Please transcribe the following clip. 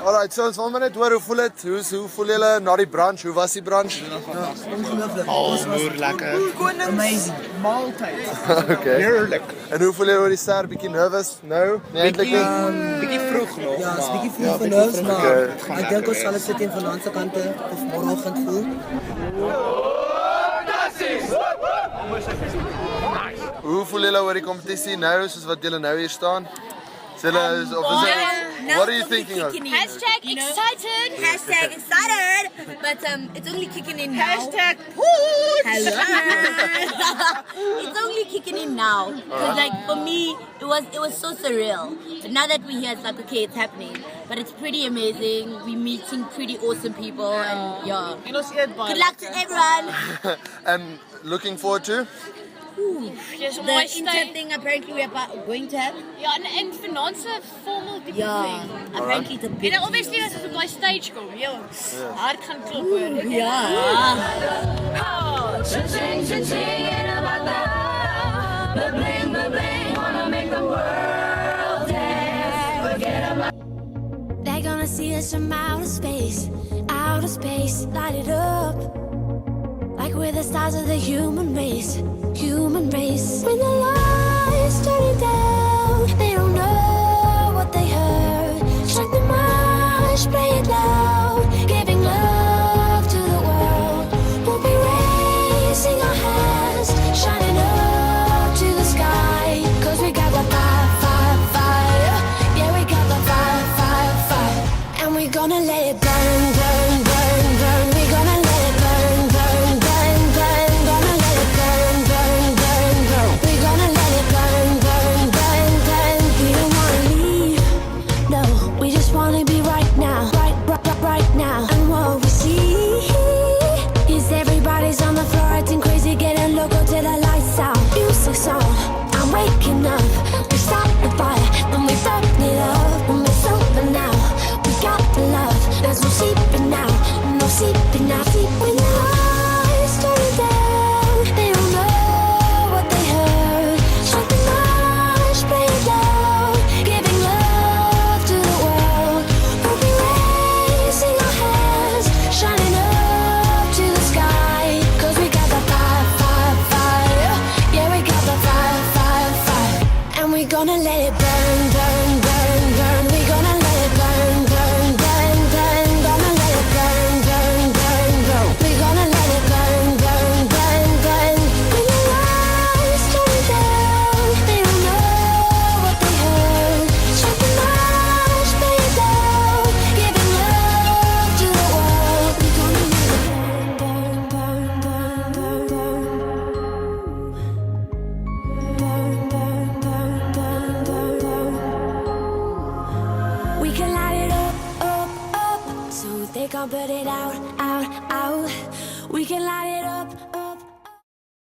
Alright, so ons wil maar net hoor hoe voel dit? Hoe voel julle na die brunch? Hoe was die brunch? Ongelooflik. Moer lekker. Amazing. Maaltyd. Okay. Heerlik. En hoe voel jy oor die ster? Bietjie nervous? Nou? Nee, eintlik nie. Bietjie vroeg nog. Ja, is bietjie vroeg vir nerves, maar Okay. ek dink ons sal dit sit teen vanaand se kante of môreoggend voel. Hoe voel julle oor die kompetisie nou soos wat julle nou hier staan? What are you thinking of? Hashtag excited. Hashtag excited, but it's only kicking in now. Hashtag push. Hello. It's only kicking in now. Cause like for me, it was so surreal. But now that we're here, it's like okay, it's happening. But it's pretty amazing. We're meeting pretty awesome people, and yeah. Good luck to everyone. And looking forward to? Yes, The intern thing apparently we're going to have. Ja, en vanaand se formal tipe Yeah, thing. apparently it's a big. En obviously as ons op daai stage kom, hard gaan klop hoor. Yeah. They're gonna see us from outer space, light it up. Like we're the stars of the human race. When the lights turn it down, they don't know what they heard. Strike the march, play it loud, giving love to the world. We'll be raising our hands, shining up to the sky. 'Cause we got the fire. Yeah, we got the fire. And we're gonna let it burn. We're gonna let it burn. Gonna let it burn. We're gonna let it burn. We don't wanna leave. No, we just wanna be right now. Right now. And what we see is everybody's on the floor acting crazy, getting loco till the lights out. Music's on, I'm waking up. We start the fire, then we burn it up. And it's over now. We got the love. There's no sleeping now. No sleeping now. When the lights turn down, they don't know what they heard. Strike the march, play it loud, giving love to the world. We'll be raising our hands, shining up to the sky. 'Cause we got the fire. Yeah, we got the fire. And we're gonna let it burn. We're gonna let it burn. Gonna let it burn. We're gonna let it burn. When the lights turn down, they don't know what they heard. Strike the march, play it loud, giving love to the world. We're gonna let it burn. We can light it up, so they can't put it out. We can light it up.